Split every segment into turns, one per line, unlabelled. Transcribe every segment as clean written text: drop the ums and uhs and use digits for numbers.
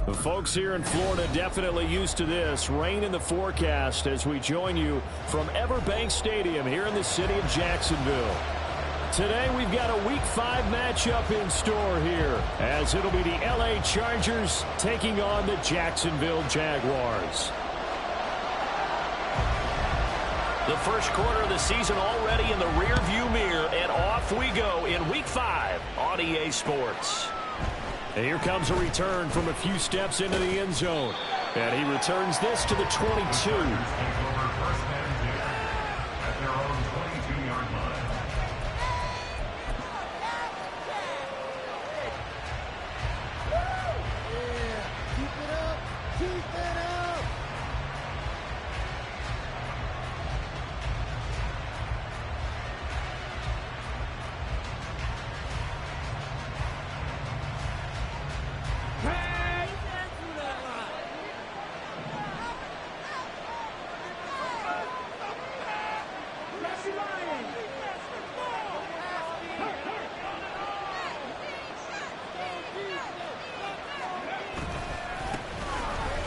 The folks here in Florida definitely used to this. Rain in the forecast as we join you from Everbank Stadium here in the city of Jacksonville. Today we've got a Week 5 matchup in store here as it'll be the LA Chargers taking on the Jacksonville Jaguars. The first quarter of the season already in the rearview mirror, and off we go in Week 5 on EA Sports. And here comes a return from a few steps into the end zone. And he returns this to the 22.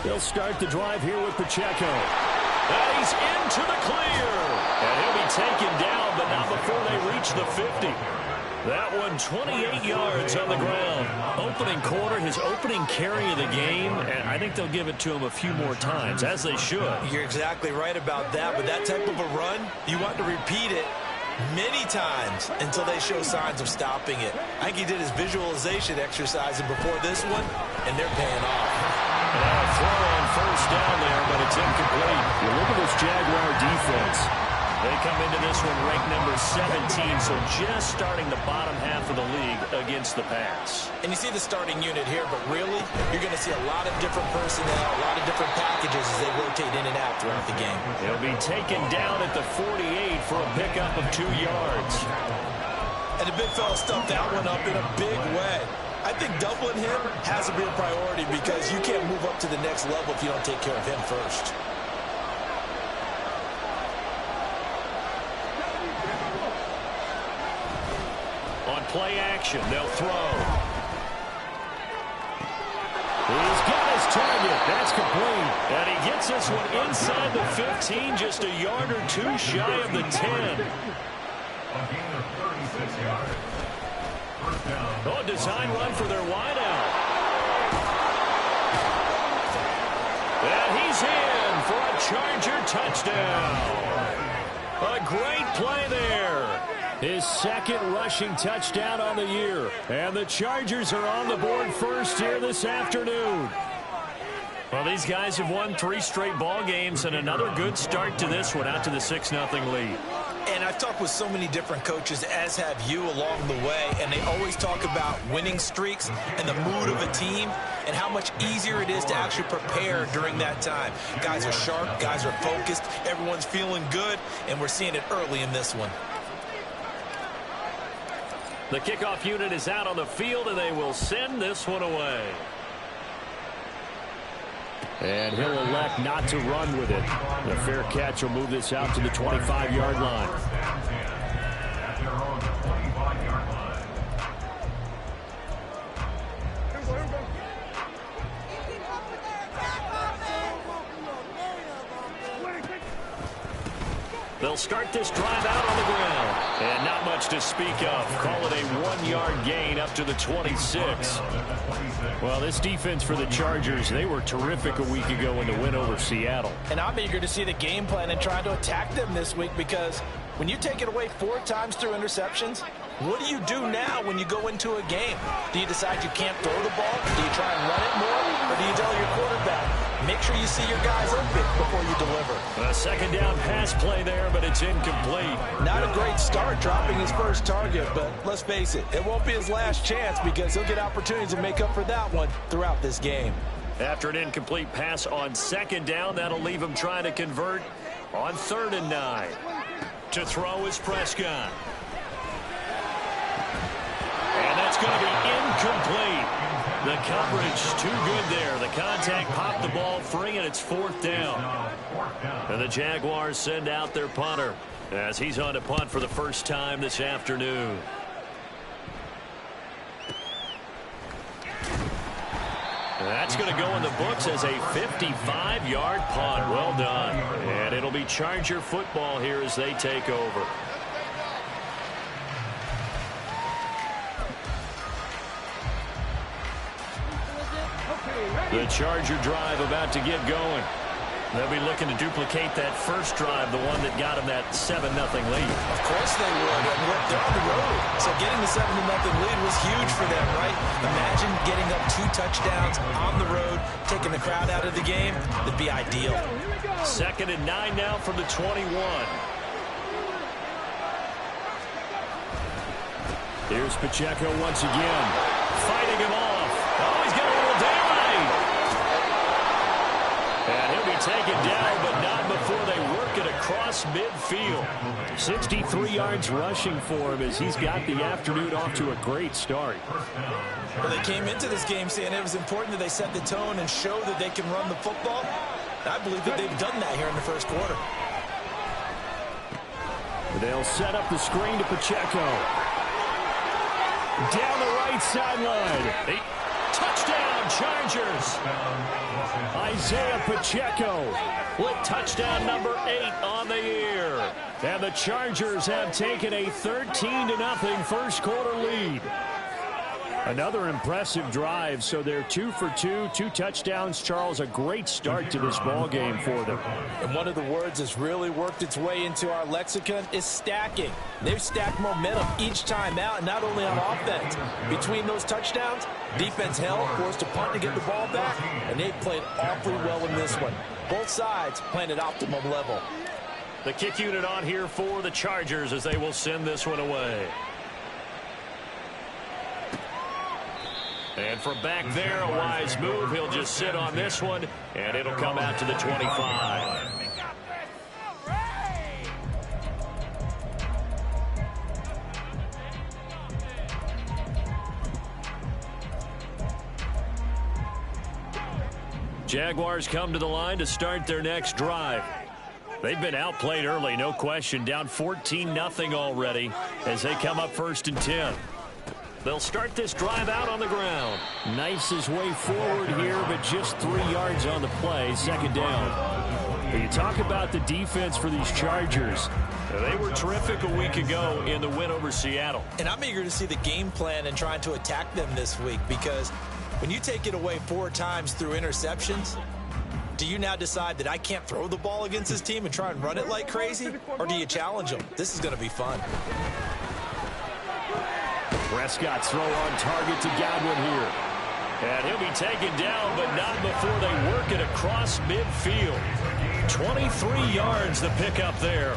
They'll start the drive here with Pacheco. And he's into the clear. And he'll be taken down, but not before they reach the 50. That one 28 yards on the ground. Opening quarter, his opening carry of the game, and I think they'll give it to him a few more times, as they should.
You're exactly right about that, but that type of a run, you want to repeat it many times until they show signs of stopping it. I think he did his visualization exercise before this one, and they're paying off.
And a throw on first down there, but it's incomplete. You look at this Jaguar defense. They come into this one ranked number 17, so just starting the bottom half of the league against the pass.
And you see the starting unit here, but really, you're going to see a lot of different personnel, a lot of different packages as they rotate in and out throughout the game.
He'll be taken down at the 48 for a pickup of 2 yards.
And the big fella stuffed that one up in a big way. I think doubling him has to be a priority because you can't move up to the next level if you don't take care of him first.
On play action, they'll throw. He's got his target. That's complete. And he gets this one inside the 15, just a yard or two shy of the 10. Oh, design run for their wideout. And he's in for a Charger touchdown. A great play there. His second rushing touchdown on the year. And the Chargers are on the board first here this afternoon. Well, these guys have won 3 straight ball games and another good start to this one out to the 6-0 lead.
And I've talked with so many different coaches, as have you, along the way, and they always talk about winning streaks and the mood of a team and how much easier it is to actually prepare during that time. Guys are sharp, guys are focused, everyone's feeling good, and we're seeing it early in this one.
The kickoff unit is out on the field, and they will send this one away. And he'll elect not to run with it. The fair catch will move this out to the 25-yard line. They'll start this drive out on the ground. And not much to speak of. Call it a 1-yard gain up to the 26. Well, this defense for the Chargers, they were terrific a week ago in the win over Seattle.
And I'm eager to see the game plan and try to attack them this week because when you take it away 4 times through interceptions, what do you do now when you go into a game? Do you decide you can't throw the ball? Do you try and run it more? Or do you tell your quarterback, Make sure you see your guys open before you deliver.
A second down pass play there, but it's incomplete.
Not a great start dropping his first target, but let's face it, it won't be his last chance because he'll get opportunities to make up for that one throughout this game.
After an incomplete pass on second down, that'll leave him trying to convert on 3rd and 9. To throw is Prescott. And that's going to be incomplete. The coverage too good there. The contact popped the ball free, and it's 4th down. And the Jaguars send out their punter as he's on to punt for the first time this afternoon. And that's going to go in the books as a 55-yard punt. Well done. And it'll be Charger football here as they take over. The Charger drive about to get going. They'll be looking to duplicate that first drive, the one that got them that 7-0 lead.
Of course they would. They're on the road. So getting the 7-0 lead was huge for them, right? Imagine getting up 2 touchdowns on the road, taking the crowd out of the game. That'd be ideal.
2nd and 9 now from the 21. Here's Pacheco once again, fighting him off. Oh, he's got a little daylight. And he'll be taken down, but not before they work it across midfield. 63 yards rushing for him as he's got the afternoon off to a great start.
Well, they came into this game saying it was important that they set the tone and show that they can run the football. I believe that they've done that here in the first quarter.
They'll set up the screen to Pacheco. Down the right sideline. Touchdown, Chargers. Isaiah Pacheco with touchdown number 8 on the year. And the Chargers have taken a 13-0 first quarter lead. Another impressive drive, so they're 2 for 2, 2 touchdowns. Charles, a great start to this ball game for them.
And one of the words that's really worked its way into our lexicon is stacking. They've stacked momentum each time out, not only on offense. Between those touchdowns, defense held, forced to punt to get the ball back, and they've played awfully well in this one. Both sides playing at optimum level.
The kick unit on here for the Chargers as they will send this one away. And from back there, a wise move. He'll just sit on this one, and it'll come out to the 25. Jaguars come to the line to start their next drive. They've been outplayed early, no question. Down 14-0 already as they come up 1st and 10. They'll start this drive out on the ground. Knifes his way forward here, but just 3 yards on the play. 2nd down. When you talk about the defense for these Chargers, they were terrific a week ago in the win over Seattle.
And I'm eager to see the game plan and trying to attack them this week, because when you take it away 4 times through interceptions, do you now decide that I can't throw the ball against this team and try and run it like crazy? Or do you challenge them? This is going to be fun.
Prescott's throw on target to Godwin here. And he'll be taken down, but not before they work it across midfield. 23 yards the pickup there.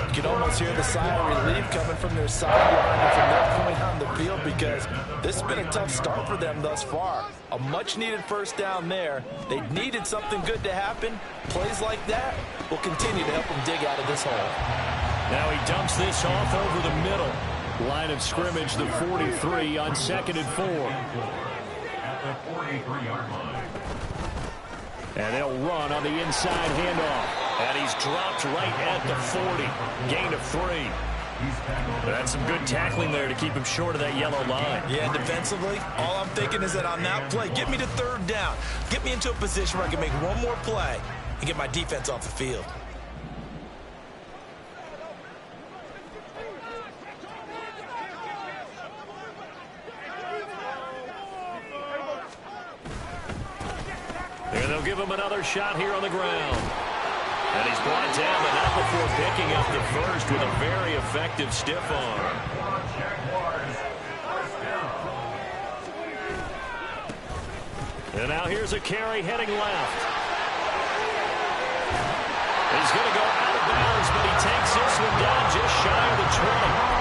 You can almost hear the sigh of relief coming from their sideline and from that point on the field, because this has been a tough start for them thus far. A much-needed first down there. They needed something good to happen. Plays like that will continue to help them dig out of this hole.
Now he dumps this off over the middle. Line of scrimmage, the 43 on 2nd and 4.
At the 43-yard line.
And they'll run on the inside handoff. And he's dropped right at the 40. Gain of 3. That's some good tackling there to keep him short of that yellow line.
Yeah, defensively, all I'm thinking is that on that play, get me to 3rd down. Get me into a position where I can make one more play and get my defense off the field.
And they'll give him another shot here on the ground. And he's brought down, but not before picking up the first with a very effective stiff arm. And now here's a carry heading left. He's going to go out of bounds, but he takes this one down just shy of the 20.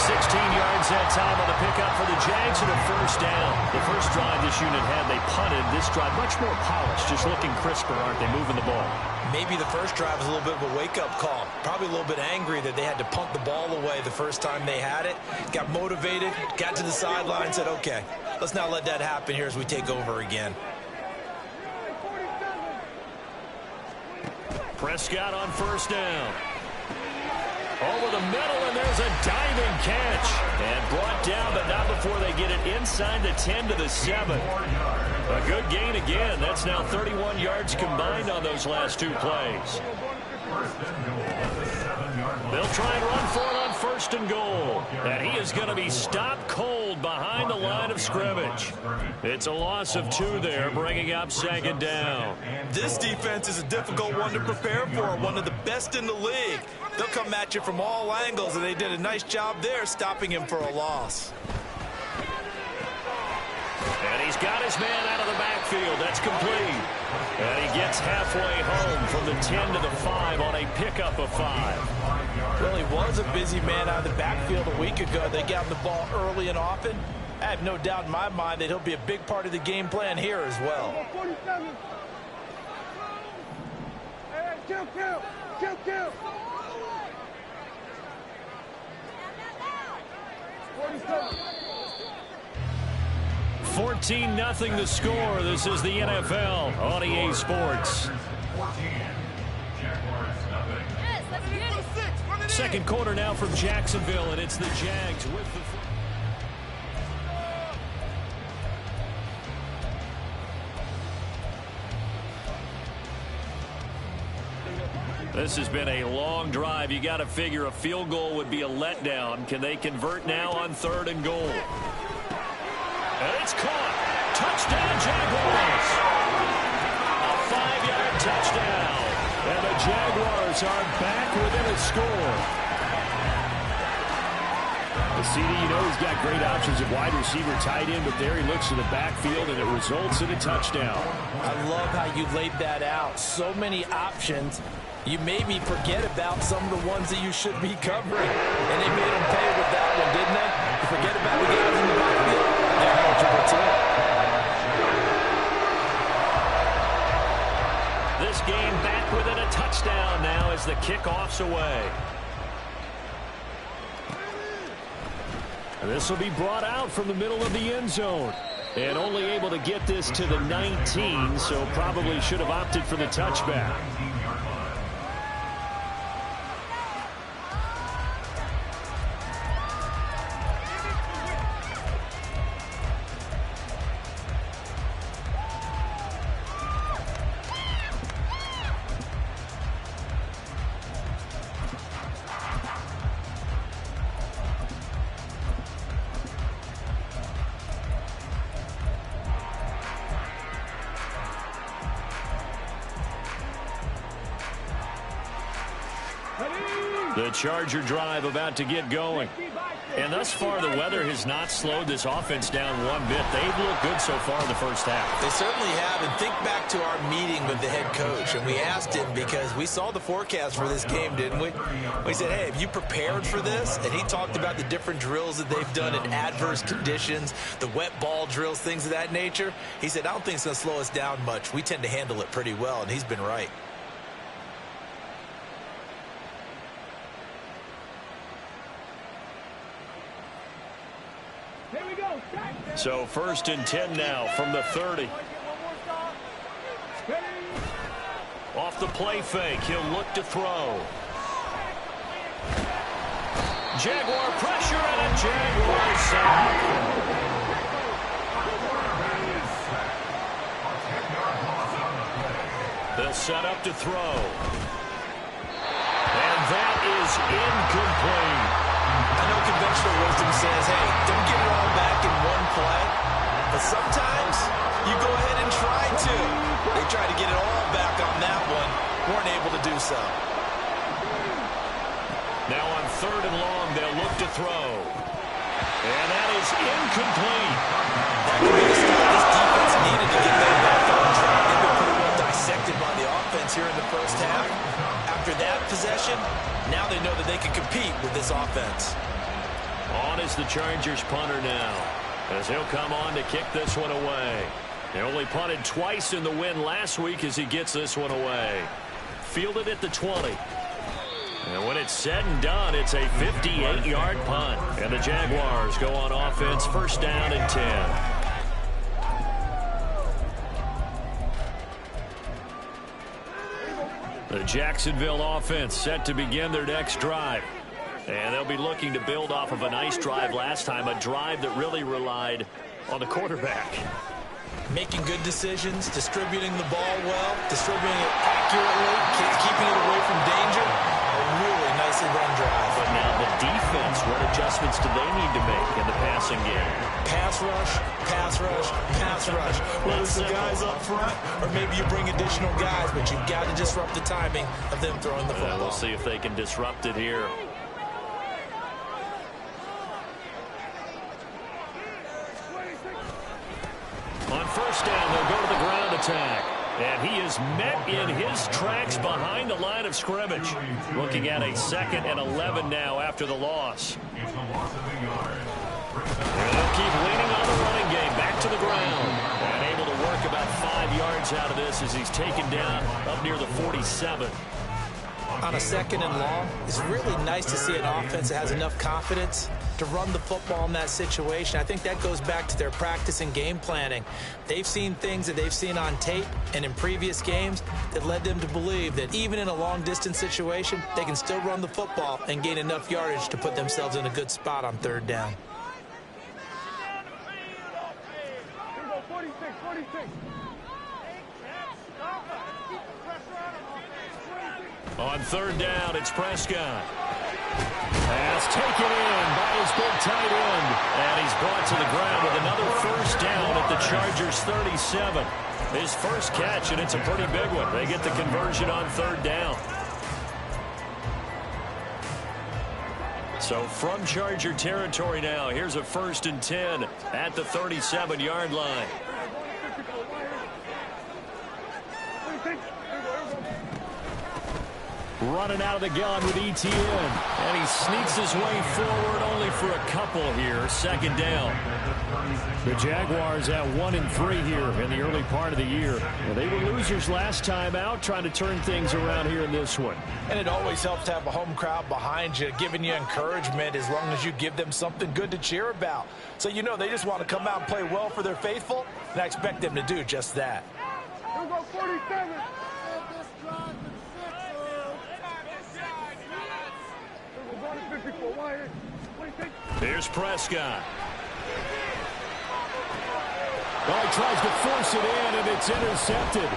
16 yards that time on the pickup for the Jags and a first down. The first drive this unit had, they punted. This drive much more polished, just looking crisper, aren't they, moving the ball?
Maybe the first drive was a little bit of a wake-up call. Probably a little bit angry that they had to punt the ball away the first time they had it. Got motivated, got to the sideline, said, okay, let's not let that happen here as we take over again.
Prescott on first down. Over the middle, and there's a diving catch. And brought down, but not before they get it inside the 10 to the 7. A good gain again. That's now 31 yards combined on those last two plays. They'll try and run for it on first and goal. And he is going to be stopped cold behind the line of scrimmage. It's a loss of 2 there, bringing up second down.
This defense is a difficult one to prepare for, one of the best in the league. They'll come at you from all angles, and they did a nice job there stopping him for a loss.
And he's got his man out of the backfield. That's complete. And he gets halfway home from the 10 to the 5 on a pickup of 5.
Well, he was a busy man out of the backfield a week ago. They got him the ball early and often. I have no doubt in my mind that he'll be a big part of the game plan here as well.
Kill.
14-0 the score. This is the NFL on EA Sports. Second quarter now from Jacksonville, and it's the Jags with the... This has been a long drive. You got to figure a field goal would be a letdown. Can they convert now on third and goal? And it's caught. Touchdown, Jaguars. A 5-yard touchdown. And the Jaguars are back within a score. The CD, you know, he's got great options at wide receiver, tight end, but there he looks to the backfield, and it results in a touchdown.
I love how you laid that out. So many options. You made me forget about some of the ones that you should be covering. And they made them pay with that one, didn't they? You forget about the guys in the backfield. They're eligible too.
This game back within a touchdown now as the kickoff's away. This will be brought out from the middle of the end zone. And only able to get this to the 19, so probably should have opted for the touchback. The Charger drive about to get going. And thus far, the weather has not slowed this offense down one bit. They've looked good so far in the first half.
They certainly have. And think back to our meeting with the head coach. And we asked him because we saw the forecast for this game, didn't we? We said, hey, have you prepared for this? And he talked about the different drills that they've done in adverse conditions, the wet ball drills, things of that nature. He said, I don't think it's going to slow us down much. We tend to handle it pretty well. And he's been right.
So 1st and 10 now from the 30. Off the play fake, he'll look to throw. Jaguar pressure and a Jaguar sack. They'll set up to throw. And that is incomplete.
I know conventional wisdom says, hey, don't get it all back in one play. But sometimes you go ahead and try to. They tried to get it all back on that one. Weren't able to do so.
Now on 3rd and long, they'll look to throw. And that is incomplete.
That could be the stop this defense needed to get that back. after that possession, now they know that they can compete with this offense.
On is the Chargers punter now, as he'll come on to kick this one away. They only punted twice in the win last week as he gets this one away. Fielded at the 20. And when it's said and done, it's a 58-yard punt. And the Jaguars go on offense, first down and 10. The Jacksonville offense set to begin their next drive. And they'll be looking to build off of a nice drive last time, a drive that really relied on the quarterback.
Making good decisions, distributing the ball well, distributing it accurately, keeping it away from danger. A really nicely run drive.
But now the defense, what adjustments do they need to make in the passing game?
Pass rush, pass rush, pass rush. Whether it's the guys up front or maybe you bring additional guys, but you've got to disrupt the timing of them throwing the football.
We'll see if they can disrupt it here. On first down, they'll go to the ground attack. And he is met in his tracks behind the line of scrimmage. Looking at a 2nd and 11 now after the loss.
It's the loss of a yard.
And they'll keep leaning on the running game. Back to the ground. And able to work about 5 yards out of this as he's taken down up near the 47.
On a 2nd and long, it's really nice to see an offense that has enough confidence to run the football in that situation. I think that goes back to their practice and game planning. They've seen things that they've seen on tape and in previous games that led them to believe that even in a long-distance situation, they can still run the football and gain enough yardage to put themselves in a good spot on 3rd down.
On 3rd down, it's Prescott. Pass taken in by his big tight end. And he's brought to the ground with another first down at the Chargers' 37. His first catch, and it's a pretty big one. They get the conversion on 3rd down. So from Charger territory now, here's a 1st and 10 at the 37-yard line. Running out of the gun with ETN. And he sneaks his way forward only for a couple here. 2nd down. The Jaguars at 1-3 here in the early part of the year. Well, they were losers last time out, trying to turn things around here in this one.
And it always helps to have a home crowd behind you, giving you encouragement as long as you give them something good to cheer about. So you know they just want to come out and play well for their faithful, and I expect them to do just that.
Here we go, 47.
Here's Prescott. Well, he tries to force it in, and it's intercepted.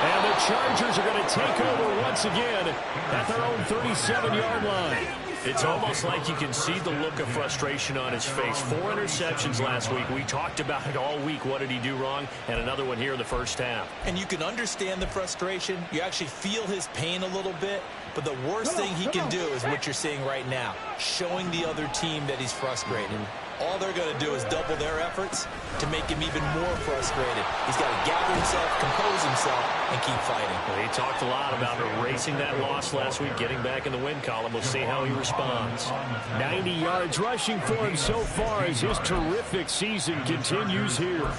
And the Chargers are going to take over once again at their own 37-yard line. It's almost like you can see the look of frustration on his face. 4 interceptions last week. We talked about it all week. What did he do wrong? And another one here in the first half.
And you can understand the frustration. You actually feel his pain a little bit. But the worst thing he can do is what you're seeing right now, showing the other team that he's frustrated. All they're going to do is double their efforts to make him even more frustrated. He's got to gather himself, compose himself, and keep fighting.
Well, he talked a lot about erasing that loss last week, getting back in the win column. We'll see how he responds. 90 yards rushing for him so far as his terrific season continues here.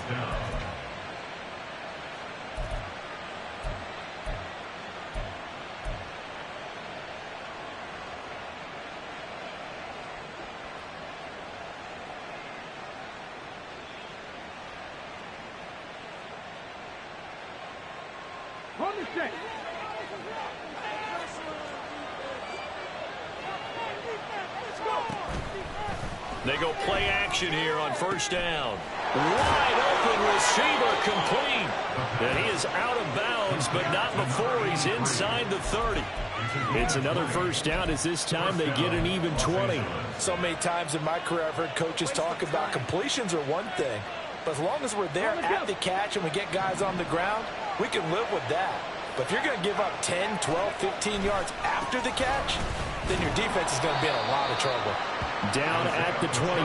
They go play action here on first down. Wide open receiver complete. And he is out of bounds, but not before he's inside the 30. It's another first down as this time they get an even 20.
So many times in my career I've heard coaches talk about completions are one thing. But as long as we're there at the catch and we get guys on the ground, we can live with that. But if you're going to give up 10, 12, 15 yards after the catch, then your defense is going to be in a lot of trouble.
Down at the 25.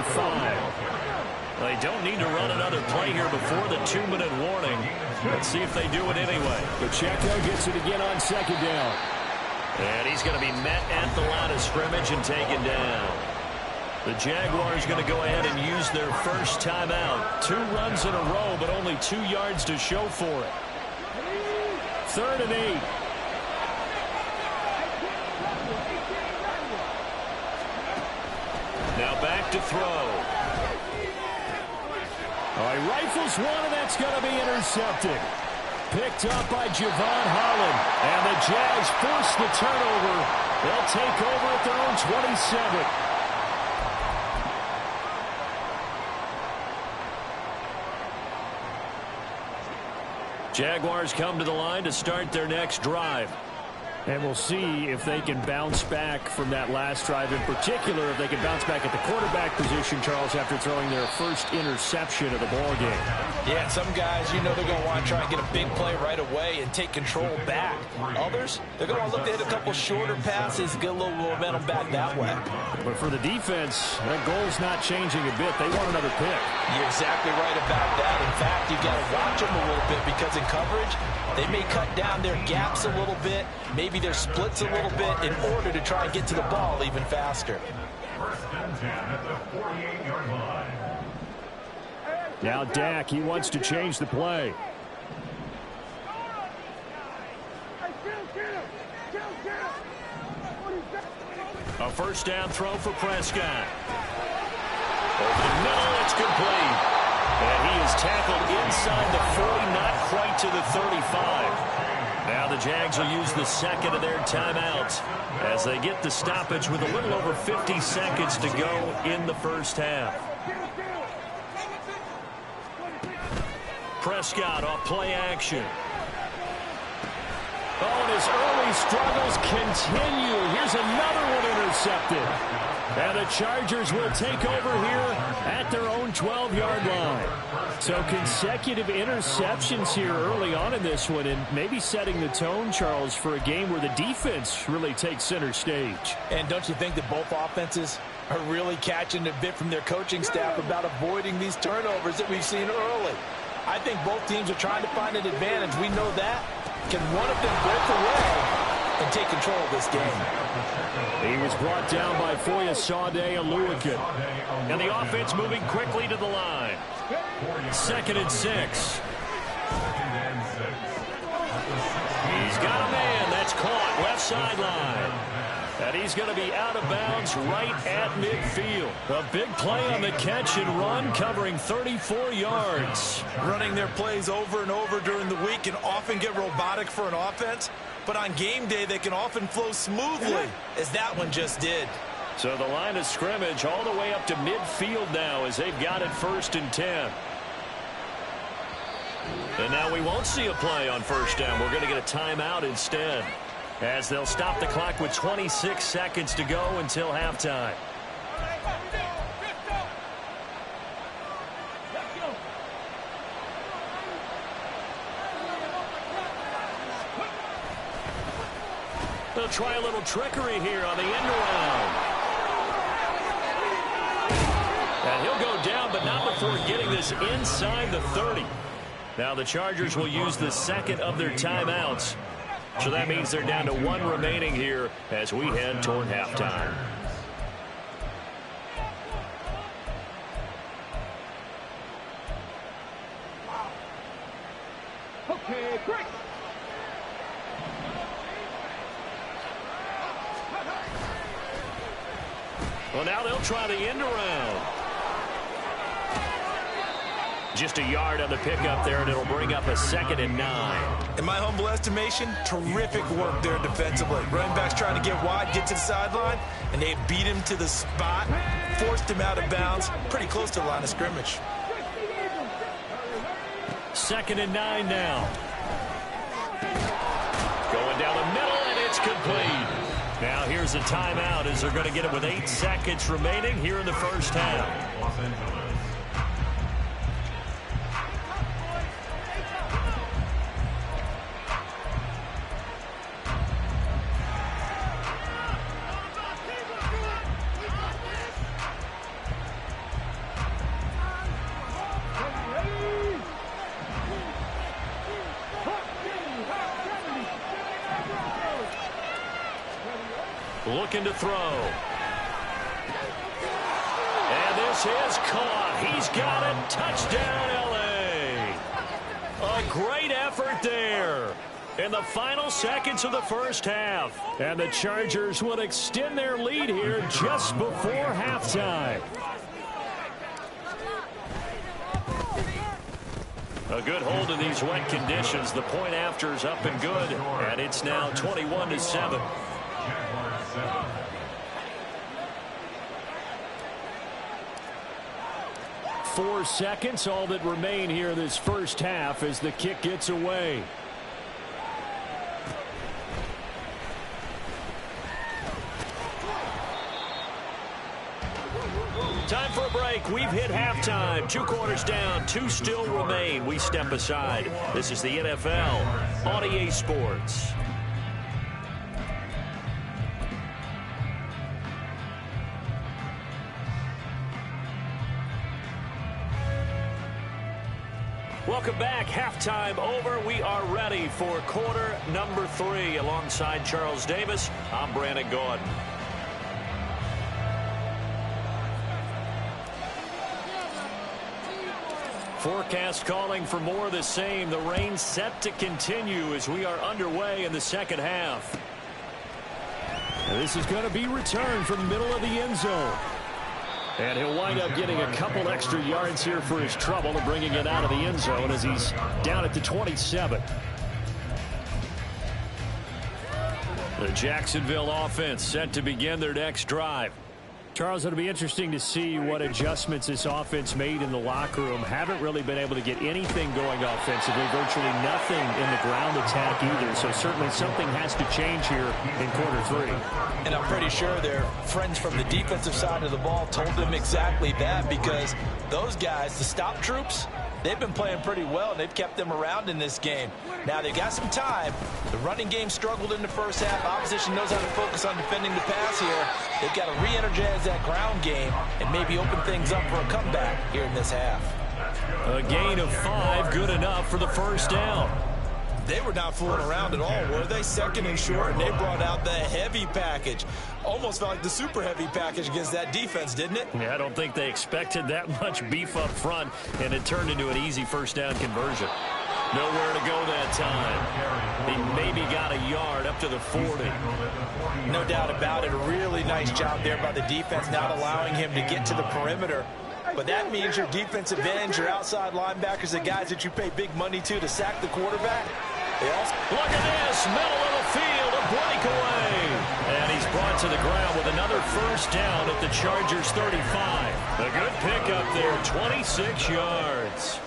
They don't need to run another play here before the 2-minute warning. Let's see if they do it anyway. Pacheco gets it again on second down. And he's going to be met at the line of scrimmage and taken down. The Jaguars going to go ahead and use their first timeout. 2 runs in a row, but only 2 yards to show for it. 3rd and 8. Now back to throw. All right, rifles one, and that's going to be intercepted. Picked up by Javon Holland. And the Jags force the turnover. They'll take over at their own 27. Jaguars come to the line to start their next drive. And we'll see if they can bounce back from that last drive. In particular, if they can bounce back at the quarterback position, Charles, after throwing their first interception of the ball game.
Yeah, some guys, you know they're going to want to try and get a big play right away and take control back. Others, they're going to look to hit a couple shorter passes, get a little momentum back that way.
But for the defense, that goal's not changing a bit. They want another pick.
You're exactly right about that. In fact, you've got to watch them a little bit because in coverage, they may cut down their gaps a little bit, maybe their splits a little bit in order to try and get to the ball even faster.
1st and 10 at the 48-yard line.
Now Dak, he wants to change the play. A first down throw for Prescott. Over the middle, it's complete. And he is tackled inside the 40, not quite to the 35. Now the Jags will use the second of their timeouts as they get the stoppage with a little over 50 seconds to go in the first half. Prescott off play action. Oh, and his early struggles continue. Here's another one intercepted. And the Chargers will take over here at their own 12-yard line. So consecutive interceptions here early on in this one, and maybe setting the tone, Charles, for a game where the defense really takes center stage.
And don't you think that both offenses are really catching a bit from their coaching staff about avoiding these turnovers that we've seen early? I think both teams are trying to find an advantage. We know that. Can one of them break away and take control of this game?
He was brought down by Foyesade Aluakin. And the offense moving quickly to the line. 2nd and 6. He's got a man. That's caught. Left sideline. And he's going to be out of bounds right at midfield. A big play on the catch and run, covering 34 yards.
Running their plays over and over during the week can often get robotic for an offense, but on game day they can often flow smoothly, as that one just did.
So the line of scrimmage all the way up to midfield now as they've got it 1st and 10. And now we won't see a play on first down. We're going to get a timeout instead, as they'll stop the clock with 26 seconds to go until halftime. They'll try a little trickery here on the end around. And he'll go down, but not before getting this inside the 30. Now the Chargers will use the second of their timeouts. So that means they're down to 1 remaining here as we head toward halftime.
Okay, great.
Well, now they'll try the end around. Just a yard on the pickup there, and it'll bring up a 2nd and 9.
In my humble estimation, terrific work there defensively. Running back's trying to get wide, get to the sideline, and they beat him to the spot, forced him out of bounds, pretty close to the line of scrimmage.
2nd and 9 now. Going down the middle, and it's complete. Now here's a timeout as they're going to get it with 8 seconds remaining here in the first half.
Los Angeles.
Looking to throw. And this is caught. He's got it. Touchdown, L.A. A great effort there in the final seconds of the first half. And the Chargers will extend their lead here just before halftime. A good hold in these wet conditions. The point after is up and good. And it's now 21-7. 4 seconds, all that remain here this first half as the kick gets away. Time for a break. We've hit halftime. 2 quarters down, 2 still remain. We step aside. This is the NFL on EA Sports. Welcome back. Halftime over. We are ready for quarter number 3. Alongside Charles Davis, I'm Brandon Gordon. Forecast calling for more of the same. The rain set to continue as we are underway in the second half. And this is going to be returned from the middle of the end zone. And he'll wind up getting a couple extra yards here for his trouble and bringing it out of the end zone as he's down at the 27. The Jacksonville offense set to begin their next drive. Charles, it'll be interesting to see what adjustments this offense made in the locker room. Haven't really been able to get anything going offensively. Virtually nothing in the ground attack either. So certainly something has to change here in quarter 3.
And I'm pretty sure their friends from the defensive side of the ball told them exactly that, because those guys, the stop troops, they've been playing pretty well, and they've kept them around in this game. Now, they've got some time. The running game struggled in the first half. Opposition knows how to focus on defending the pass here. They've got to re-energize that ground game and maybe open things up for a comeback here in this half.
A gain of 5, good enough for the first down.
They were not fooling around at all, were they? Second and short, and they brought out the heavy package. Almost felt like the super heavy package against that defense, didn't it?
Yeah, I don't think they expected that much beef up front, and it turned into an easy first down conversion. Nowhere to go that time. He maybe got a yard up to the 40.
No doubt about it. A really nice job there by the defense, not allowing him to get to the perimeter. But that means your defensive ends, your outside linebackers, the guys that you pay big money to sack the quarterback.
Look at this, middle of the field, a breakaway. And he's brought to the ground with another first down at the Chargers 35. A good pickup there, 26 yards.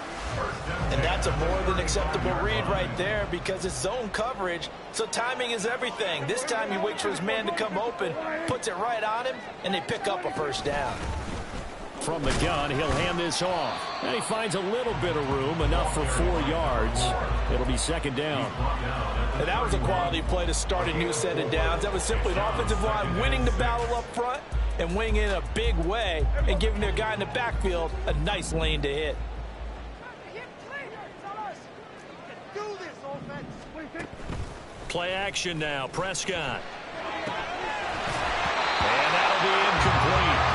And that's a more than acceptable read right there, because it's zone coverage, so timing is everything. This time he waits for his man to come open, puts it right on him, and they pick up a first down.
From the gun, he'll hand this off. And he finds a little bit of room, enough for 4 yards. It'll be second down.
And that was a quality play to start a new set of downs. That was simply an offensive line winning the battle up front and winning in a big way and giving their guy in the backfield a nice lane to hit.
Play action now, Prescott. And that'll be incomplete.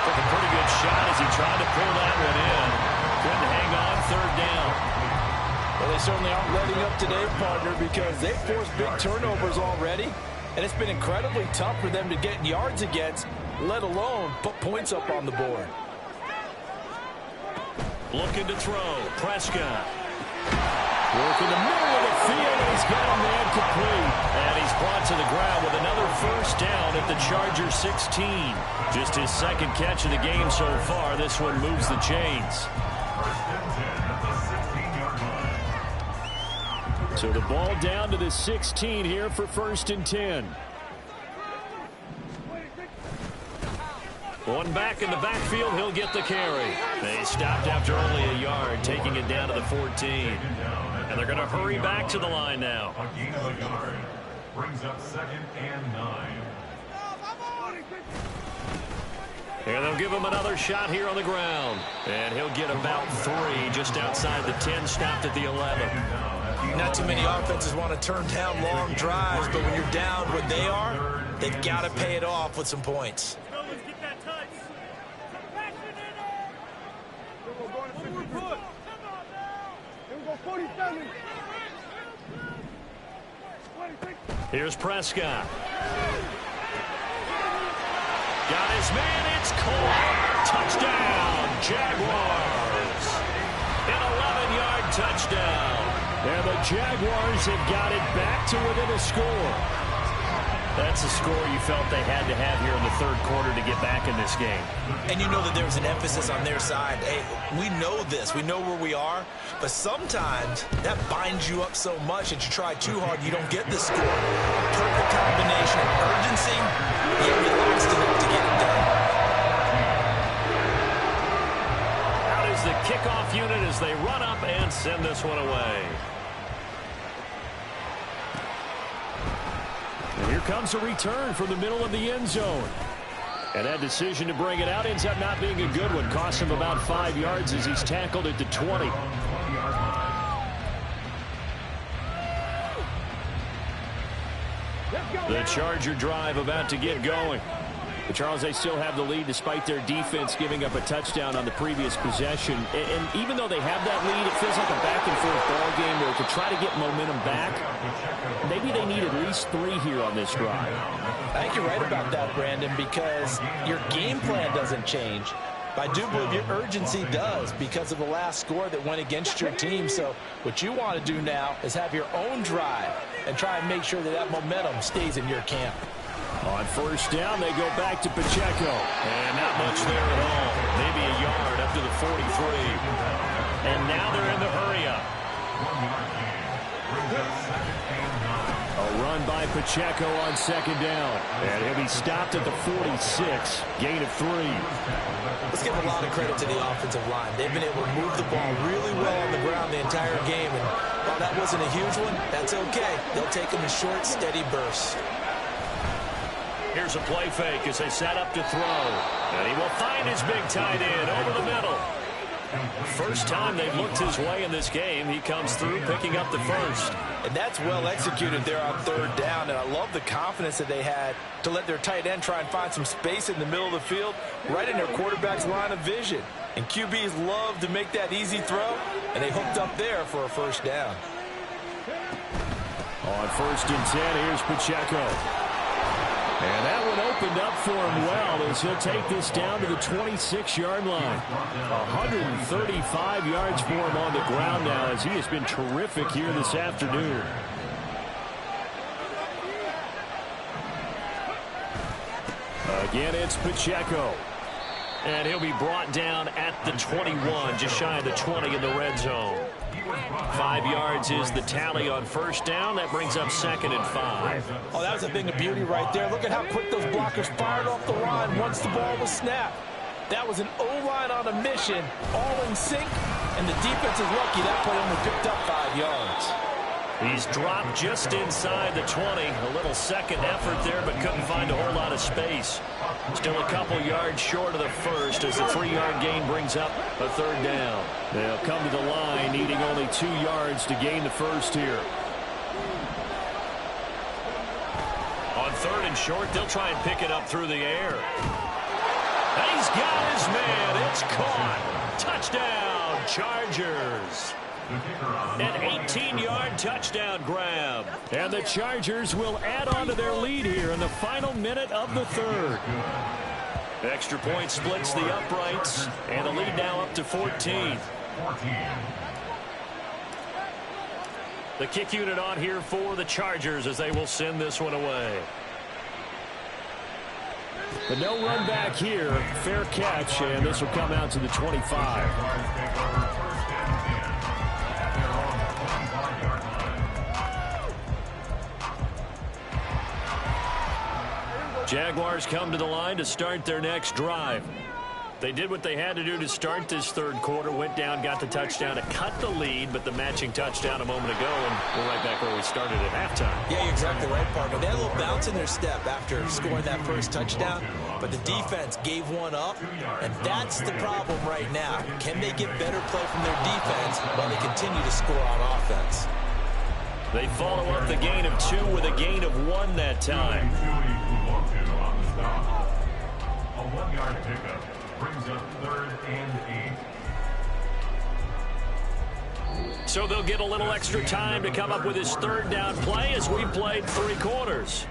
Took a pretty good shot as he tried to pull that one in. Couldn't hang on, third down.
Well, they certainly aren't letting up today, partner, because they've forced big turnovers already, and it's been incredibly tough for them to get yards against, let alone put points up on the board.
Looking to throw, Prescott. Work in the middle of the field, and he's got him there complete. And he's brought to the ground with another first down at the Chargers 16. Just his second catch of the game so far. This one moves the chains. So the ball down to the 16 here for 1st and 10. One back in the backfield, he'll get the carry. They stopped after only a yard, taking it down to the 14. And they're going to hurry back to the line now.
A gain of a yard brings up 2nd and 9.
And they'll give him another shot here on the ground. And he'll get about 3 just outside the 10, stopped at the 11.
Not too many offenses want to turn down long drives, but when you're down what they are, They've got to pay it off with some points.
Here's Prescott. Got his man, it's caught. Touchdown, Jaguars. An 11-yard touchdown. And the Jaguars have got it back to within a score. That's a score you felt they had to have here in the third quarter to get back in this game.
And you know that there was an emphasis on their side. Hey, we know this. We know where we are. But sometimes that binds you up so much that you try too hard, you don't get the score. Perfect combination of urgency, yet relaxed enough to get it done.
Out is the kickoff unit as they run up and send this one away. And here comes a return from the middle of the end zone. And that decision to bring it out ends up not being a good one. Costs him about 5 yards as he's tackled at the 20. The Charger drive about to get going. But Charles, they still have the lead despite their defense giving up a touchdown on the previous possession. And even though they have that lead, it feels like a back-and-forth ball game where to try to get momentum back, maybe they need at least 3 here on this drive.
I think you're right about that, Brandon, because your game plan doesn't change. But I do believe your urgency does because of the last score that went against your team. So what you want to do now is have your own drive and try and make sure that that momentum stays in your camp.
On first down, they go back to Pacheco. And not much there at all. Maybe a yard up to the 43. And now they're in the hurry-up. A run by Pacheco on second down. And he'll be stopped at the 46. Gain of 3.
Let's give a lot of credit to the offensive line. They've been able to move the ball really well on the ground the entire game. And while that wasn't a huge one, that's okay. They'll take them in short, steady bursts.
Here's a play fake as they set up to throw. And he will find his big tight end over the middle. First time they've looked his way in this game. He comes through picking up the first.
And that's well executed there on third down. And I love the confidence that they had to let their tight end try and find some space in the middle of the field, right in their quarterback's line of vision. And QBs love to make that easy throw, and they hooked up there for a first down.
On first and 10, here's Pacheco. And that one opened up for him well as he'll take this down to the 26-yard line. 135 yards for him on the ground now as he has been terrific here this afternoon. Again, it's Pacheco. And he'll be brought down at the 21, just shy of the 20 in the red zone. 5 yards is the tally on first down. That brings up second and 5.
Oh, that was a thing of beauty right there. Look at how quick those blockers fired off the line once the ball was snapped. That was an O-line on a mission, all in sync, and the defense is lucky that play only picked up 5 yards.
He's dropped just inside the 20. A little second effort there, but couldn't find a whole lot of space. Still a couple yards short of the first as the 3-yard gain brings up a third down. They'll come to the line needing only 2 yards to gain the first here. On third and short, they'll try and pick it up through the air. And he's got his man. It's caught. Touchdown, Chargers. An 18-yard touchdown grab. And the Chargers will add on to their lead here in the final minute of the third. Extra point splits the uprights, and the lead now up to 14. The kick unit on here for the Chargers as they will send this one away. But no run back here. Fair catch, and this will come out to the 25. Jaguars come to the line to start their next drive. They did what they had to do to start this third quarter, went down, got the touchdown to cut the lead, but the matching touchdown a moment ago, and we're right back where we started at halftime.
Yeah, you're exactly right, partner. They had a little bounce in their step after scoring that first touchdown, but the defense gave one up, and that's the problem right now. Can they get better play from their defense while they continue to score on offense?
They follow up the gain of 2 with a gain of 1 that time.
off. A 1-yard pickup brings up 3rd and 8.
So they'll get a little extra time to come up with his 3rd down play as we played 3 quarters.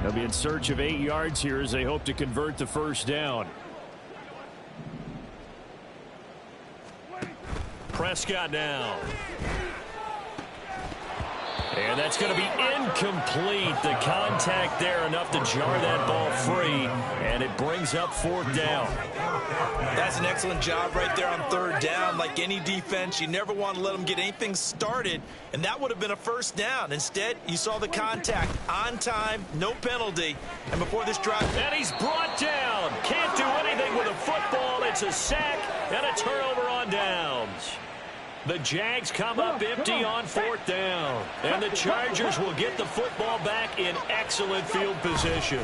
They'll be in search of 8 yards here as they hope to convert the 1st down. Prescott now. And that's going to be incomplete. The contact there enough to jar that ball free, and it brings up 4th down.
That's an excellent job right there on 3rd down. Like any defense, you never want to let them get anything started, and that would have been a 1st down. Instead, you saw the contact on time, no penalty, and before this drive.
And he's brought down. Can't do anything with a football. It's a sack and a turnover on downs. The Jags come up empty on 4th down. And the Chargers will get the football back in excellent field position.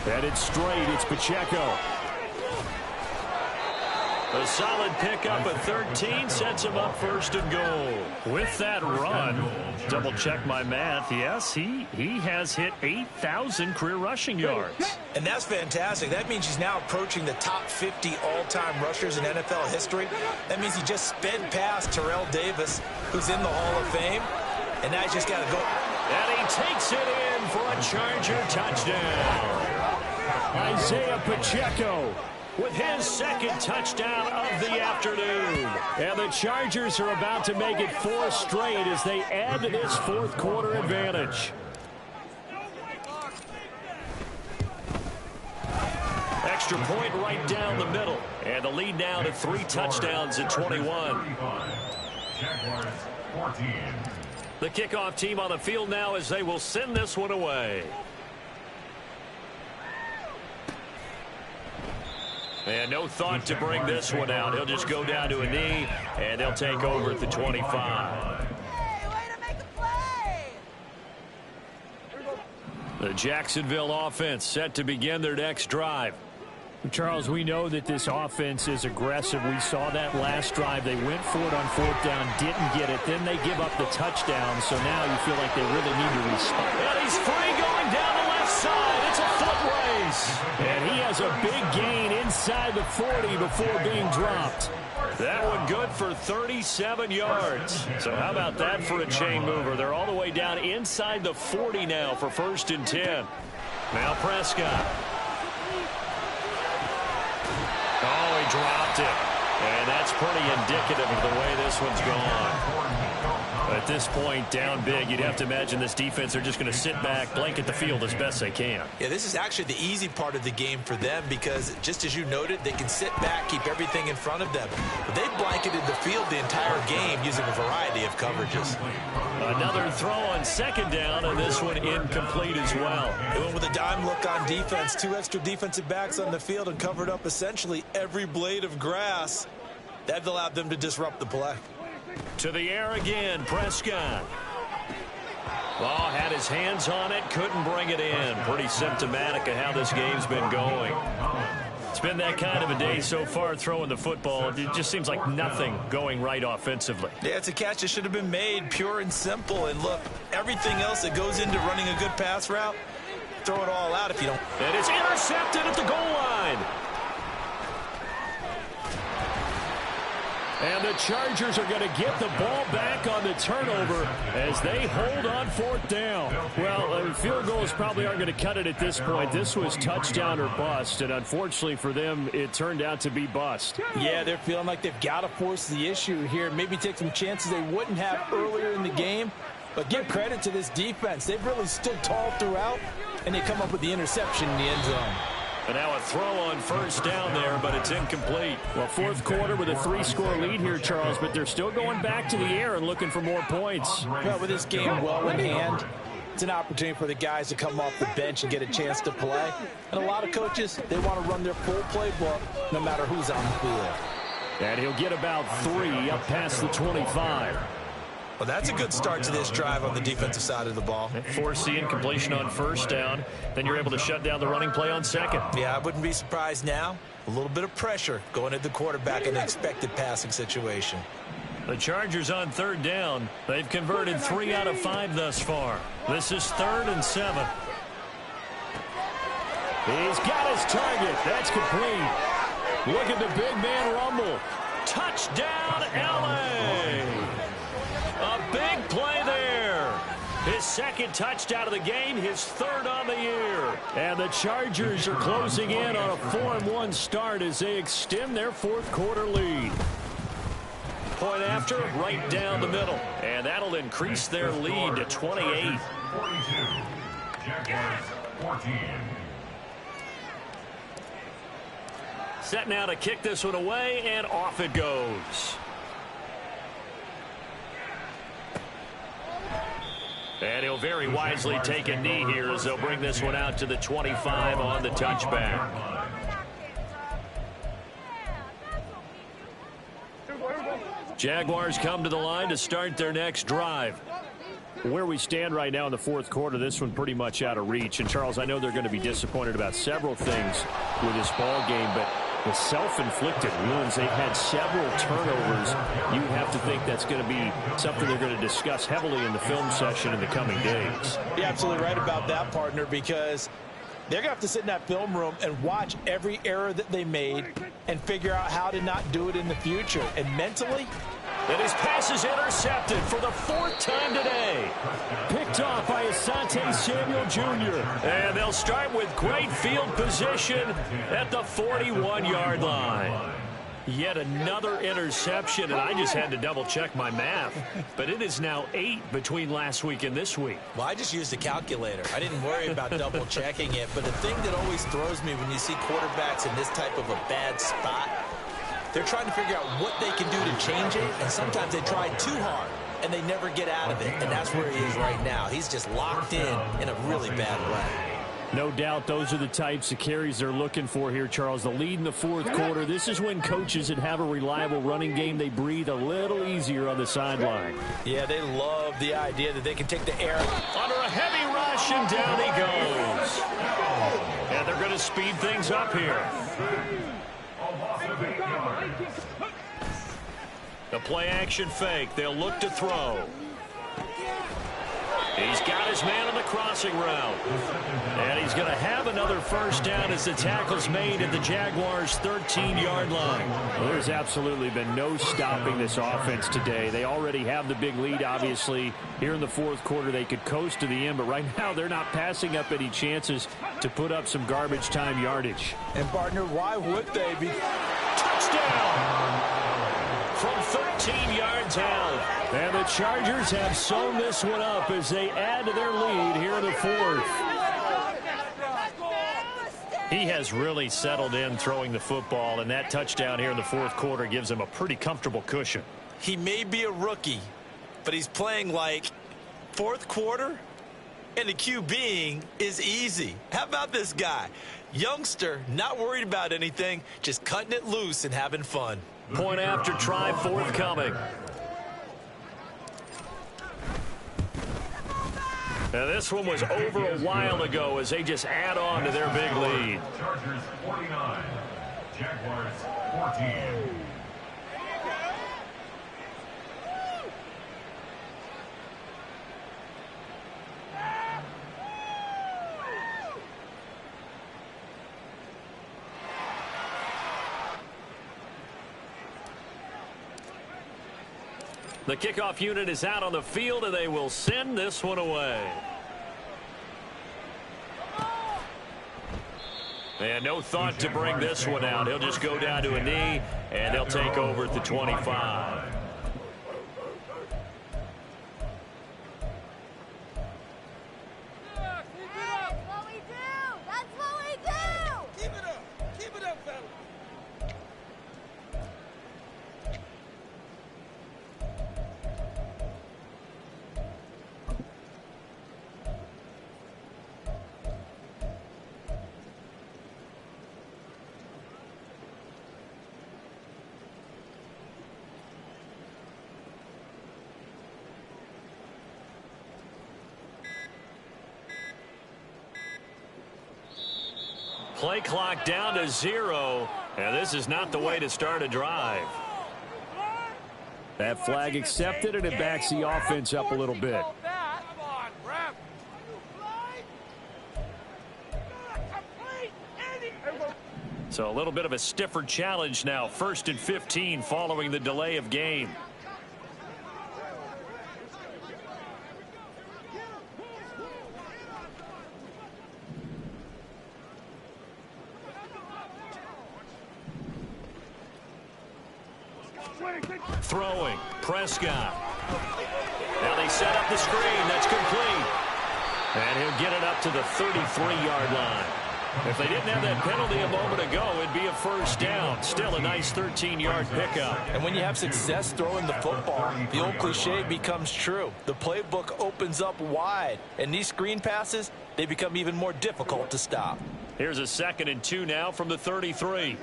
Headed straight, it's Pacheco. A solid pickup of 13 sets him up 1st and goal. With that run, double check my math, yes, he has hit 8,000 career rushing yards.
And that's fantastic. That means he's now approaching the top 50 all-time rushers in NFL history. That means he just sped past Terrell Davis, who's in the Hall of Fame, and now he's just got to go.
And he takes it in for a Charger touchdown. Isaiah Pacheco with his 2nd touchdown of the afternoon. And the Chargers are about to make it 4 straight as they add to this 4th quarter advantage. Extra point right down the middle. And the lead now to 3 touchdowns at 21.
Jaguars 14.
The kickoff team on the field now as they will send this one away. And no thought to bring this one out. He'll just go down to a knee, and they'll take over at the 25. The Jacksonville offense set to begin their next drive. Charles, we know that this offense is aggressive. We saw that last drive. They went for it on 4th down, didn't get it. Then they give up the touchdown, so now you feel like they really need to respond. And he's free going down the left side. It's a foot race. And he has a big gain inside the 40 before being dropped. That one good for 37 yards. So how about that for a chain mover? They're all the way down inside the 40 now for 1st and 10. Now Prescott. Oh, he dropped it. And that's pretty indicative of the way this one's gone. At this point, down big, you'd have to imagine this defense, they're just going to sit back, blanket the field as best they can.
Yeah, this is actually the easy part of the game for them because, just as you noted, they can sit back, keep everything in front of them. But they've blanketed the field the entire game using a variety of coverages.
Another throw on 2nd down, and this one incomplete as well.
They went with a dime look on defense, 2 extra defensive backs on the field and covered up essentially every blade of grass. That allowed them to disrupt the play.
To the air again, Prescott. Oh, had his hands on it, couldn't bring it in. Pretty symptomatic of how this game's been going. It's been that kind of a day so far throwing the football. It just seems like nothing going right offensively.
Yeah, it's a catch that should have been made, pure and simple. And look, everything else that goes into running a good pass route, throw it all out if you don't.
And it's intercepted at the goal line. And the Chargers are going to get the ball back on the turnover as they hold on 4th down. Well, field goals probably aren't going to cut it at this point. This was touchdown or bust, and unfortunately for them, it turned out to be bust.
Yeah, they're feeling like they've got to force the issue here, maybe take some chances they wouldn't have earlier in the game. But give credit to this defense. They've really stood tall throughout, and they come up with the interception in the end zone.
And now a throw on 1st down there, but it's incomplete. Well, 4th quarter with a 3-score lead here, Charles, but they're still going back to the air and looking for more points.
Well, with this game well in hand, it's an opportunity for the guys to come off the bench and get a chance to play. And a lot of coaches, they want to run their full playbook no matter who's on the field.
And he'll get about 3 up past the 25.
Well, that's a good start to this drive on the defensive side of the ball.
Force the incompletion on first down. Then you're able to shut down the running play on second.
Yeah, I wouldn't be surprised now. A little bit of pressure going at the quarterback in an expected passing situation.
The Chargers on third down. They've converted 3 out of 5 thus far. This is 3rd and 7. He's got his target. That's complete. Look at the big man rumble. Touchdown, L.A. A big play there. His second touchdown of the game, his 3rd on the year. And the Chargers are closing in on a 4-1 start as they extend their 4th quarter lead. Point after, right down the middle. And that'll increase their lead to 28.
42. Jaguars 14.
Set now to kick this one away, and off it goes. And he'll very wisely take a knee here as they'll bring this one out to the 25 on the touchback. Jaguars come to the line to start their next drive. Where we stand right now in the 4th quarter, this one pretty much out of reach. And, Charles, I know they're going to be disappointed about several things with this ball game, but the self-inflicted wounds, they've had several turnovers. You have to think that's going to be something they're going to discuss heavily in the film session in the coming days.
You're absolutely right about that, partner, because they're going to have to sit in that film room and watch every error that they made and figure out how to not do it in the future. And mentally,
and his pass is intercepted for the 4th time today. Picked off by Asante Samuel Jr. And they'll start with great field position at the 41-yard line. Yet another interception, and I just had to double-check my math. But it is now 8 between last week and this week.
Well, I just used a calculator. I didn't worry about double-checking it. But the thing that always throws me when you see quarterbacks in this type of a bad spot, they're trying to figure out what they can do to change it, and sometimes they try too hard, and they never get out of it, and that's where he is right now. He's just locked in a really bad way.
No doubt those are the types of carries they're looking for here, Charles. The lead in the 4th quarter. This is when coaches that have a reliable running game, they breathe a little easier on the sideline.
yeah, they love the idea that they can take the air
Under a heavy rush, and down he goes. And they're going to speed things up here. The play action fake. They'll look to throw. He's got his man on the crossing route. And he's going to have another first down as the tackle's made at the Jaguars' 13-yard line. Well, there's absolutely been no stopping this offense today. They already have the big lead, obviously. Here in the 4th quarter, they could coast to the end, but right now they're not passing up any chances to put up some garbage time yardage.
And, partner, why would they be?
Touchdown! From 13 yards out. And the Chargers have sewn this one up as they add to their lead here in the 4th. He has really settled in throwing the football, and that touchdown here in the 4th quarter gives him a pretty comfortable cushion.
He may be a rookie, but he's playing like 4th quarter, and the QBing is easy. How about this guy? Youngster, not worried about anything, just cutting it loose and having fun.
Point after try forthcoming. Now this one was over a while ago as they just add on to their big lead.
Chargers 49. Jaguars 14.
The kickoff unit is out on the field, and they will send this one away. And no thought to bring this one out. He'll just go down to a knee, and they'll take over at the 25. play clock down to 0, and this is not the way to start a drive. That flag accepted, and it backs the offense up a little bit. So a little bit of a stiffer challenge now. 1st and 15 following the delay of game. Throwing, Prescott. Now they set up the screen. That's complete. And he'll get it up to the 33-yard line. If they didn't have that penalty a moment ago, it'd be a first down. Still a nice 13-yard pickup.
And when you have success throwing the football, the old cliche becomes true. The playbook opens up wide. And these screen passes, they become even more difficult to stop.
Here's a 2nd and 2 now from the 33.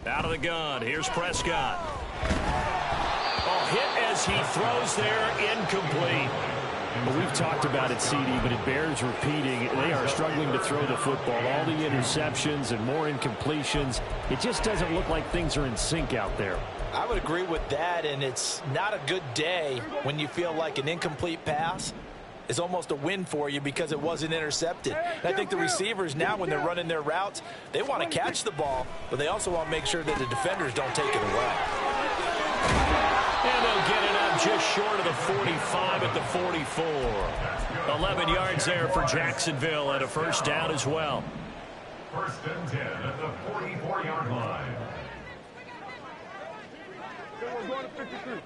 Out of the gun. Here's Prescott. Oh, hit as he throws there. Incomplete.
Well, we've talked about it, CD, but it bears repeating. They are struggling to throw the football. All the interceptions and more incompletions. It just doesn't look like things are in sync out there.
I would agree with that, and it's not a good day when you feel like an incomplete pass is almost a win for you because it wasn't intercepted. And I think the receivers now, when they're running their routes, they want to catch the ball, but they also want to make sure that the defenders don't take it away.
And they'll get it up just short of the 45 at the 44. 11 yards there for Jacksonville and a first down as well.
1st and 10 at the 44-yard line.
We're going to 53.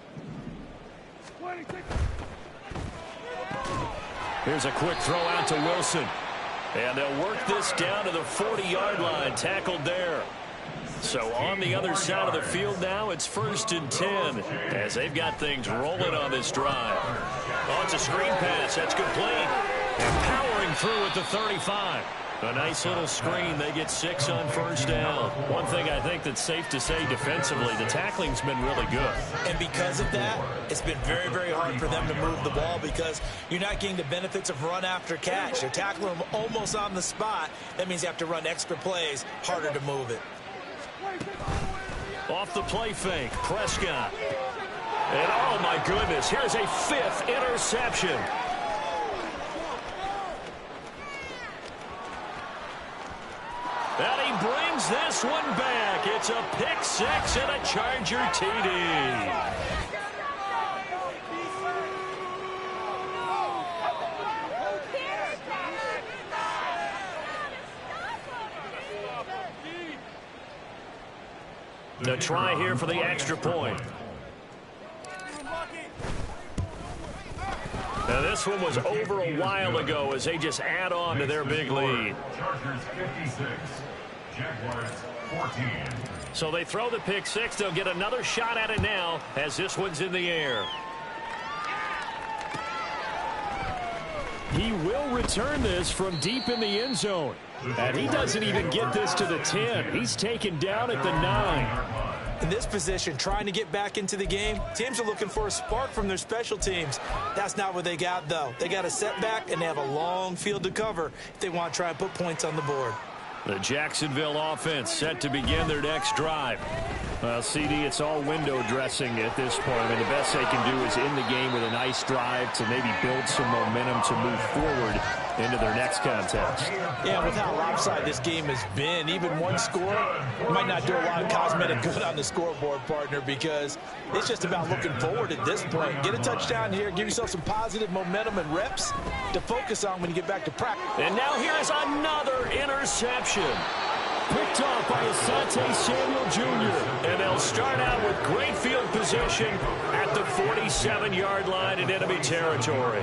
26.
Here's a quick throw out to Wilson. And they'll work this down to the 40-yard line, tackled there. So on the other side of the field now, it's 1st and 10 as they've got things rolling on this drive. Oh, it's a screen pass. That's complete. And powering through at the 35. A nice little screen. They get 6 on first down. One thing I think that's safe to say defensively, the tackling's been really good.
And because of that, it's been very, very hard for them to move the ball because you're not getting the benefits of run after catch. You're tackling them almost on the spot. That means you have to run extra plays, harder to move it.
Off the play fake, Prescott. And oh my goodness, here's a 5th interception. And he brings this one back. It's a pick 6 and a Charger TD. The try here for the extra point. Now this one was over a while ago as they just add on to their big lead.
Chargers 56, Jaguars 14.
So they throw the pick 6. They'll get another shot at it now as this one's in the air.
He will return this from deep in the end zone. And he doesn't even get this to the 10. He's taken down at the 9.
In this position, trying to get back into the game, teams are looking for a spark from their special teams. That's not what they got, though. They got a setback, and they have a long field to cover if they want to try and put points on the board.
The Jacksonville offense set to begin their next drive. Well, CD, it's all window dressing at this point. I mean, the best they can do is end the game with a nice drive to maybe build some momentum to move forward into their next contest.
Yeah, with how lopsided this game has been, even one score might not do a lot of cosmetic good on the scoreboard, partner, because it's just about looking forward at this point. Get a touchdown here, give yourself some positive momentum and reps to focus on when you get back to practice.
And now here is another interception.
Picked off by Asante Samuel Jr.
And they'll start out with great field position at the 47-yard line in enemy territory.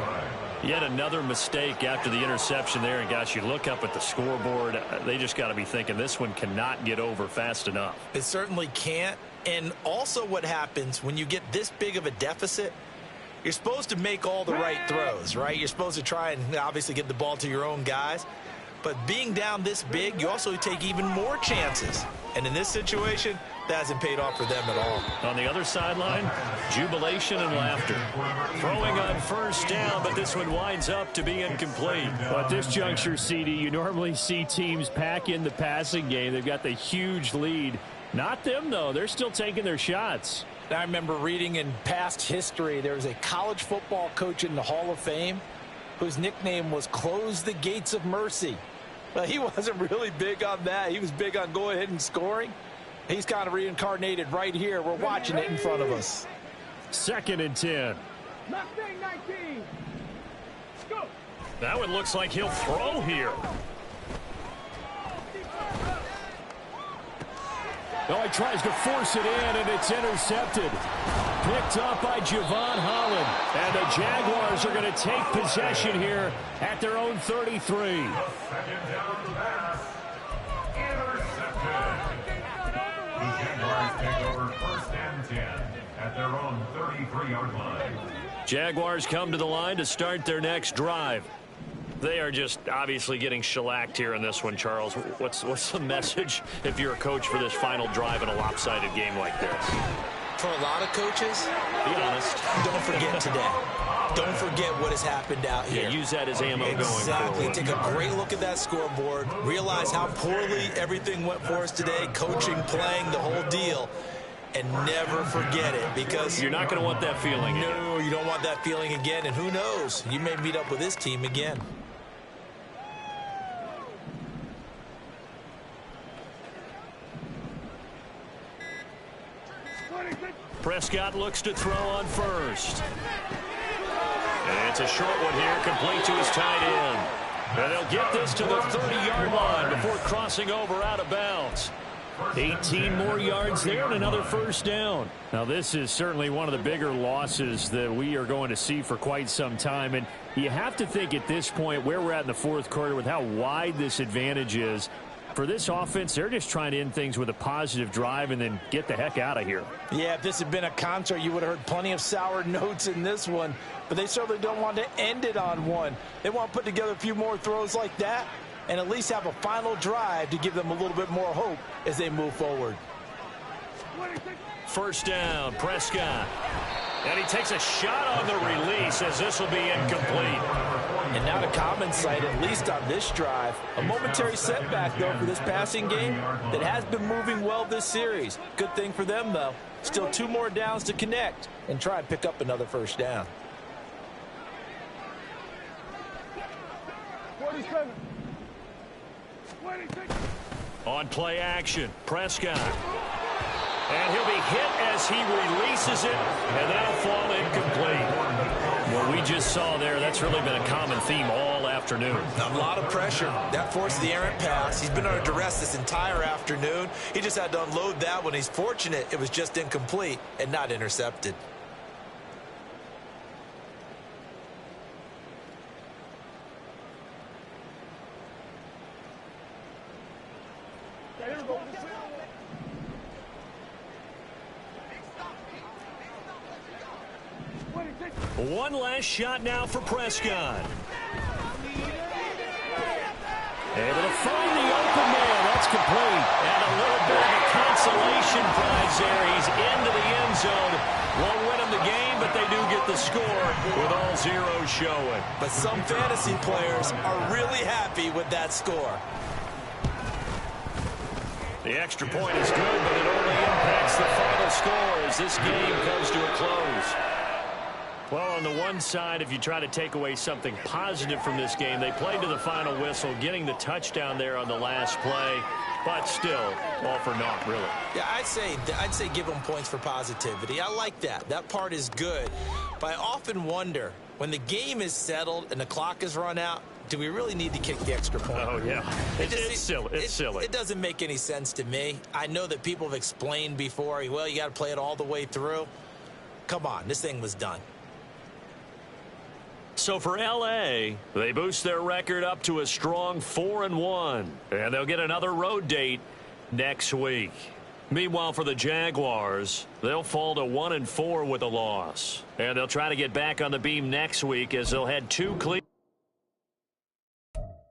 Yet another mistake after the interception there. And, gosh, you look up at the scoreboard, they just got to be thinking this one cannot get over fast enough.
It certainly can't. And also what happens when you get this big of a deficit, you're supposed to make all the right throws, right? You're supposed to try and obviously get the ball to your own guys. But being down this big, you also take even more chances. And in this situation, that hasn't paid off for them at all.
On the other sideline, jubilation and laughter. Throwing on first down, but this one winds up to be incomplete.
Well, at this juncture, CD, you normally see teams pack in the passing game. They've got the huge lead. Not them, though. They're still taking their shots.
I remember reading in past history, there was a college football coach in the Hall of Fame whose nickname was Close the Gates of Mercy. But he wasn't really big on that. He was big on going ahead and scoring. He's kind of reincarnated right here. We're watching it in front of us.
2nd and 10.
Mustang 19. Go.
That one looks like he'll throw here.
Oh, he tries to force it in, and it's intercepted. Picked up by Javon Holland. And the Jaguars are going to take possession here at their own 33.
Second down pass. Intercepted. The Jaguars take over 1st and 10 at their own 33-yard line.
Jaguars come to the line to start their next drive. They are just obviously getting shellacked here in this one, Charles. What's the message if you're a coach for this final drive in a lopsided game like this?
For a lot of coaches,
Be honest.
don't forget today. Don't forget what has happened out here.
Yeah, use that as ammo going
Exactly.
forward.
Take a great look at that scoreboard. Realize how poorly everything went for us today. Coaching, playing, the whole deal. And never forget it, because
You're not going to want that feeling again.
no, you don't want that feeling again. And who knows? You may meet up with this team again.
Prescott looks to throw on first. And it's a short one here, complete to his tight end. And they'll get this to the 30-yard line before crossing over out of bounds. 18 more yards there and another first down. Now, this is certainly one of the bigger losses that we are going to see for quite some time. And you have to think at this point where we're at in the 4th quarter with how wide this advantage is. For this offense, they're just trying to end things with a positive drive and then get the heck out of here.
Yeah, if this had been a concert, you would have heard plenty of sour notes in this one. But they certainly don't want to end it on one. They want to put together a few more throws like that and at least have a final drive to give them a little bit more hope as they move forward.
First down, Prescott. And he takes a shot on the release as this will be incomplete.
And not a common sight, at least on this drive. A momentary setback, though, for this passing game that has been moving well this series. Good thing for them, though. Still 2 more downs to connect and try and pick up another first down.
47. 26.
On play action, Prescott. And he'll be hit as he releases it, and that'll fall incomplete. What we just saw there, that's really been a common theme all afternoon.
A lot of pressure. That forced the errant pass. He's been under duress this entire afternoon. He just had to unload that one. He's fortunate it was just incomplete and not intercepted.
One last shot now for Prescott. Able to find the open man. That's complete. And a little bit of a consolation prize there. He's into the end zone. Won't win him the game, but they do get the score with all zeros showing.
But some fantasy players are really happy with that score.
The extra point is good, but it only impacts the final score as this game comes to a close. Well, on the one side, if you try to take away something positive from this game, they played to the final whistle, getting the touchdown there on the last play, but still, all for naught, really.
Yeah, I'd say give them points for positivity. I like that. That part is good. But I often wonder, when the game is settled and the clock is run out, do we really need to kick the extra point?
Oh, yeah. It's silly. It's silly.
It doesn't make any sense to me. I know that people have explained before, well, you got to play it all the way through. Come on, this thing was done.
So for L.A., they boost their record up to a strong 4-1, and they'll get another road date next week. Meanwhile, for the Jaguars, they'll fall to 1-4 with a loss, and they'll try to get back on the beam next week as they'll head to Cleveland.